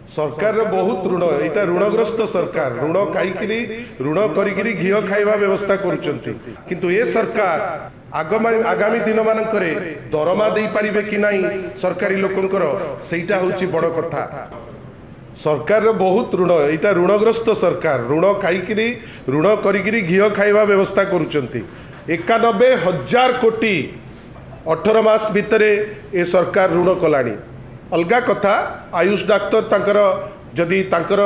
सरकार बहुत ऋण यहाँ ऋणग्रस्त सरकार ऋण खाई ऋण करी घीओ खाइबा व्यवस्था करुचंती किंतु ये सरकार आगामी दिन मानकरे दरमा दे पारिबे कि नहीं सरकारी लोकंकर सेटा होची बड़ कथा। सरकार बहुत ऋण यहाँ ऋणग्रस्त सरकार ऋण खाई ऋण करी घीओ खाइबा व्यवस्था करुचंती 91,000 कोटी 18 मास भितर ए सरकार ऋण कलानी। अलगा कथा आयुष डाक्तर तांकर जदि तांकर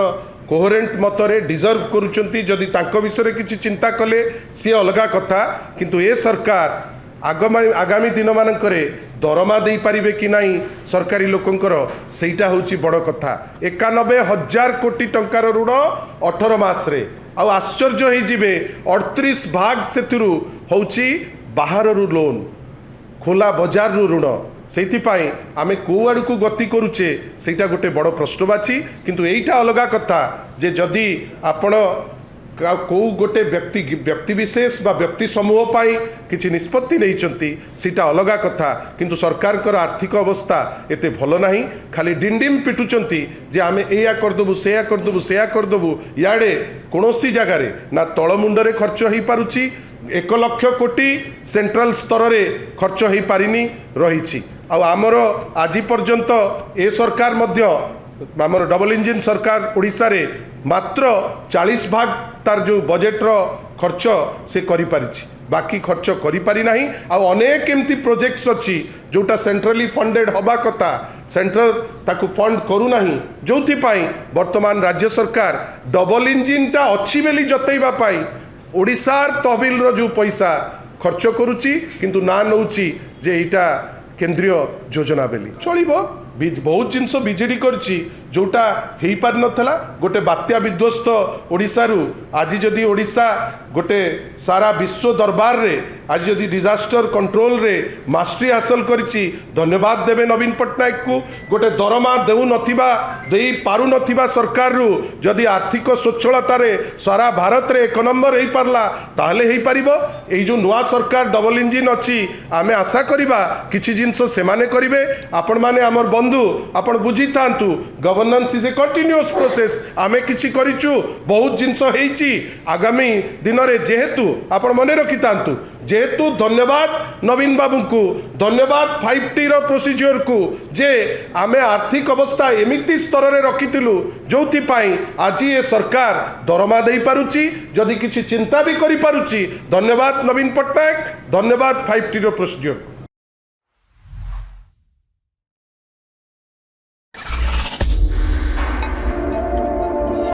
कोहेरेंट मतरे डिजर्व करुचंती जदि तांको विषय किसी चिंता कले सी अलगा कथा किंतु ए सरकार आगामी दिन मानकरे दरमा दे पारिबे कि नहीं सरकारी लोकंकर सेटा होची बड़ कथा। 91,000 कोटी टंकार ऋण 18 मास रे आ आश्चर्य हो जिवे 38 भाग सेतिरु होची बाहर रु लोन खोला बाजार रु ऋण से आमे को आड़ को गति करुचे सेटा गोटे बड़ प्रश्नवाची किंतु एइटा अलगा कथा जे जदि आपण को गोटे व्यक्ति विशेष बा व्यक्ति समूह पाई किछि निष्पत्ति नैचंती सेटा अलगा कथा किंतु सरकार कर आर्थिक अवस्था एते भलो नाही खाली डिंडिम पिटुचंती जे आमे एया करदेबु सेया करदेबु सेया करदेबु याडे कोनोसी जगार ना तळमुंडरे खर्च होई पारुची 1 लाख कोटी सेंट्रल स्तर रे खर्च होई पारिनी रहिछि आमर आज पर्यंत ए सरकार मध्य आमर डबल इंजिन सरकार ओडिशा रे मात्र 40 भाग तार जो बजेट रो खर्च से करि पारिछि बाकी खर्च करि पारि नाही आ अनेक एमती प्रोजेक्ट्स अछि जोटा सेंट्रली फंडेड हबा कथा सेंट्रल ताकू फंड करू नाही जोथि पाई वर्तमान राज्य सरकार डबल इंजिन टा अछि बेली जतैबा पाई ओडिशार तहबिल रो जो पैसा खर्च करुची किंतु ना नौची जे इटा केंद्रीय योजना बेली चलिबो बहुत जिनस बीजेडी करची जोटा हेई पार नथला गोटे बात्या विध्वस्त ओडिशा रु आज जदि ओडिशा गोटे सारा विश्व दरबार रे आज जदि डिजास्टर कंट्रोल रे मास्टरी हासिल करची धन्यवाद देवे नवीन पट्टनायक को गोटे दरमा देउ नथिबा देई पारु नथिबा सरकार रु जदि आर्थिक स्वच्छलता रे सारा भारत रे 1 नंबर हेई पारला ताहले हेई पारिबो एई जो नुआ सरकार डबल इंजिन अछि आमे आशा करिबा किछि जिंस से माने करिवे आपण माने हमर बंधु आपण बुझी थांतु governance is a continuous process आमे किछि करिचु बहुत जिंस हेइची आगामी दिन रे जेहेतु आपण मने रखि थांतु जेहेतु धन्यवाद नवीन बाबू को धन्यवाद 5T रो प्रोसीजर को जे आमे आर्थिक अवस्था एमिति स्तर रे रखिथिलु जोथि पाई आज ये सरकार दरमा दे पारुची जदि किछि चिंता भी करि पारुची धन्यवाद नवीन पट्टनायक धन्यवाद 5T रो प्रोसीजर।